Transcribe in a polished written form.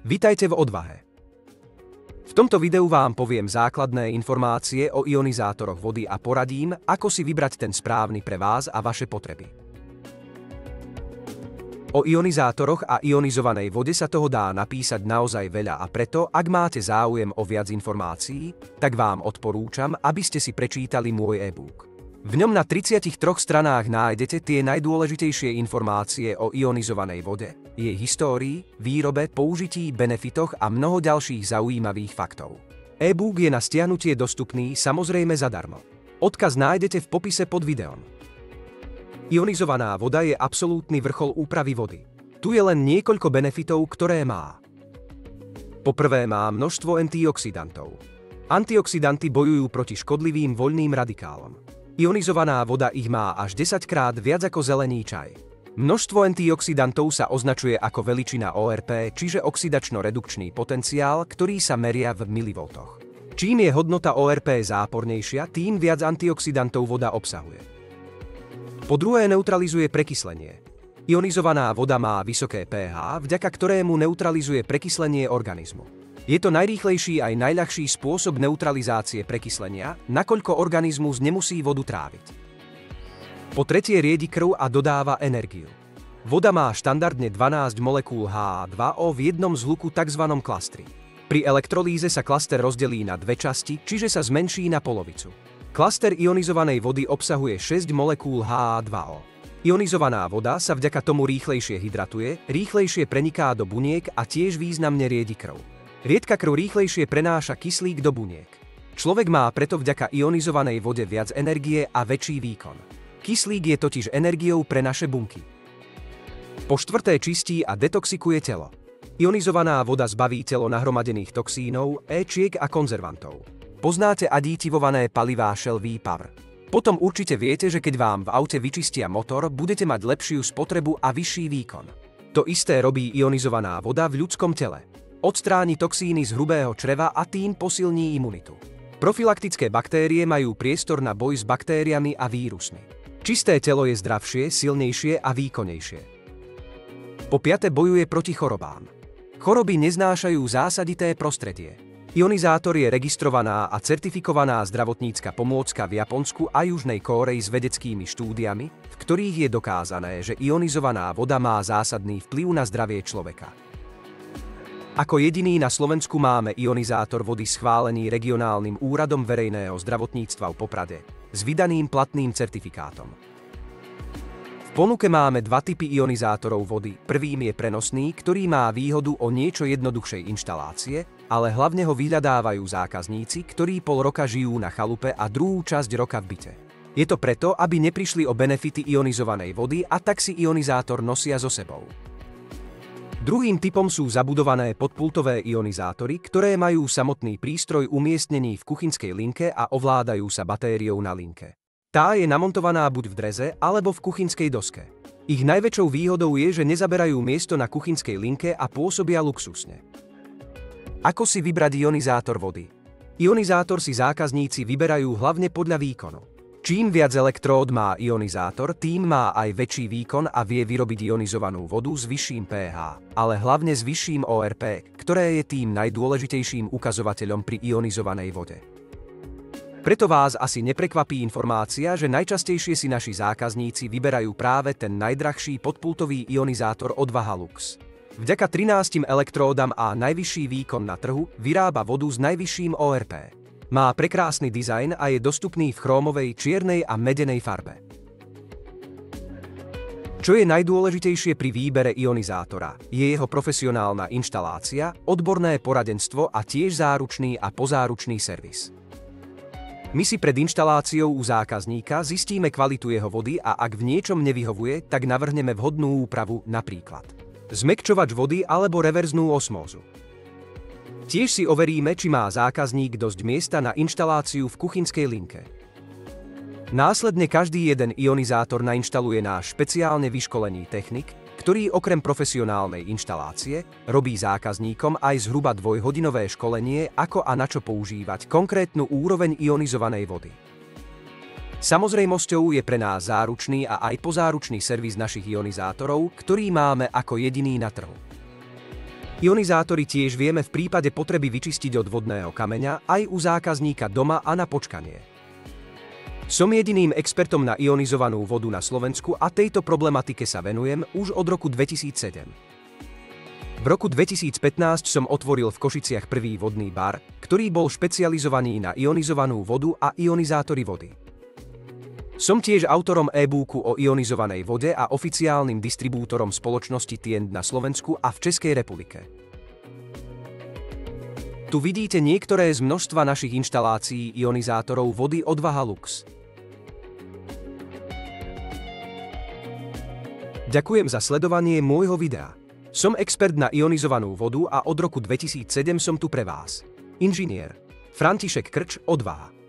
Vitajte v Odvahe. V tomto videu vám poviem základné informácie o ionizátoroch vody a poradím, ako si vybrať ten správny pre vás a vaše potreby. O ionizátoroch a ionizovanej vode sa toho dá napísať naozaj veľa a preto, ak máte záujem o viac informácií, tak vám odporúčam, aby ste si prečítali môj e-book. V ňom na 33 stranách nájdete tie najdôležitejšie informácie o ionizovanej vode, jej histórii, výrobe, použití, benefitoch a mnoho ďalších zaujímavých faktov. E-book je na stiahnutie dostupný samozrejme zadarmo. Odkaz nájdete v popise pod videom. Ionizovaná voda je absolútny vrchol úpravy vody. Tu je len niekoľko benefitov, ktoré má. Po prvé má množstvo antioxidantov. Antioxidanty bojujú proti škodlivým voľným radikálom. Ionizovaná voda ich má až 10-krát viac ako zelený čaj. Množstvo antioxidantov sa označuje ako veličina ORP, čiže oxidačno-redukčný potenciál, ktorý sa meria v milivoltoch. Čím je hodnota ORP zápornejšia, tým viac antioxidantov voda obsahuje. Po druhé neutralizuje prekyslenie. Ionizovaná voda má vysoké pH, vďaka ktorému neutralizuje prekyslenie organizmu. Je to najrýchlejší aj najľahší spôsob neutralizácie prekyslenia, nakoľko organizmus nemusí vodu tráviť. Po tretie riedi krv a dodáva energiu. Voda má štandardne 12 molekúl Ha2O v jednom zhluku tzv. Klastri. Pri elektrolíze sa klaster rozdelí na dve časti, čiže sa zmenší na polovicu. Klaster ionizovanej vody obsahuje 6 molekúl Ha2O. Ionizovaná voda sa vďaka tomu rýchlejšie hydratuje, rýchlejšie preniká do buniek a tiež významne riedi krv. Riedka krv rýchlejšie prenáša kyslík do buniek. Človek má preto vďaka ionizovanej vode viac energie a väčší výkon. Kyslík je totiž energiou pre naše bunky. Po štvrté čistí a detoxikuje telo. Ionizovaná voda zbaví telo nahromadených toxínov, éčiek a konzervantov. Poznáte aditivované palivá Shell V-Power. Potom určite viete, že keď vám v aute vyčistia motor, budete mať lepšiu spotrebu a vyšší výkon. To isté robí ionizovaná voda v ľudskom tele. Odstráni toxíny z hrubého čreva a tým posilní imunitu. Profilaktické baktérie majú priestor na boj s baktériami a vírusmi. Čisté telo je zdravšie, silnejšie a výkonnejšie. Po piate bojuje proti chorobám. Choroby neznášajú zásadité prostredie. Ionizátor je registrovaná a certifikovaná zdravotnícka pomôcka v Japonsku a Južnej Kórei s vedeckými štúdiami, v ktorých je dokázané, že ionizovaná voda má zásadný vplyv na zdravie človeka. Ako jediný na Slovensku máme ionizátor vody schválený regionálnym úradom verejného zdravotníctva v Poprade s vydaným platným certifikátom. V ponuke máme dva typy ionizátorov vody. Prvým je prenosný, ktorý má výhodu o niečo jednoduchšej inštalácie, ale hlavne ho vyhľadávajú zákazníci, ktorí pol roka žijú na chalupe a druhú časť roka v byte. Je to preto, aby neprišli o benefity ionizovanej vody a tak si ionizátor nosia so sebou. Druhým typom sú zabudované podpultové ionizátory, ktoré majú samotný prístroj umiestnený v kuchynskej linke a ovládajú sa batériou na linke. Tá je namontovaná buď v dreze, alebo v kuchynskej doske. Ich najväčšou výhodou je, že nezaberajú miesto na kuchynskej linke a pôsobia luxusne. Ako si vybrať ionizátor vody? Ionizátor si zákazníci vyberajú hlavne podľa výkonu. Čím viac elektród má ionizátor, tým má aj väčší výkon a vie vyrobiť ionizovanú vodu s vyšším pH, ale hlavne s vyšším ORP, ktoré je tým najdôležitejším ukazovateľom pri ionizovanej vode. Preto vás asi neprekvapí informácia, že najčastejšie si naši zákazníci vyberajú práve ten najdrahší podpultový ionizátor od Vahalux. Vďaka 13 elektródam a najvyšší výkon na trhu vyrába vodu s najvyšším ORP. Má prekrásny dizajn a je dostupný v chrómovej, čiernej a medenej farbe. Čo je najdôležitejšie pri výbere ionizátora? Je jeho profesionálna inštalácia, odborné poradenstvo a tiež záručný a pozáručný servis. My si pred inštaláciou u zákazníka zistíme kvalitu jeho vody a ak v niečom nevyhovuje, tak navrhneme vhodnú úpravu, napríklad zmäkčovač vody alebo reverznú osmózu. Tiež si overíme, či má zákazník dosť miesta na inštaláciu v kuchynskej linke. Následne každý jeden ionizátor nainštaluje náš špeciálne vyškolený technik, ktorý okrem profesionálnej inštalácie robí zákazníkom aj zhruba dvojhodinové školenie, ako a na čo používať konkrétnu úroveň ionizovanej vody. Samozrejmosťou je pre nás záručný a aj pozáručný servis našich ionizátorov, ktorý máme ako jediný na trhu. Ionizátory tiež vieme v prípade potreby vyčistiť od vodného kameňa aj u zákazníka doma a na počkanie. Som jediným expertom na ionizovanú vodu na Slovensku a tejto problematike sa venujem už od roku 2007. V roku 2015 som otvoril v Košiciach prvý vodný bar, ktorý bol špecializovaný na ionizovanú vodu a ionizátory vody. Som tiež autorom e-booku o ionizovanej vode a oficiálnym distribútorom spoločnosti Tient na Slovensku a v Českej republike. Tu vidíte niektoré z množstva našich inštalácií ionizátorov vody od Vahalux. Ďakujem za sledovanie môjho videa. Som expert na ionizovanú vodu a od roku 2007 som tu pre vás. Inžinier František Krč, Odvaha.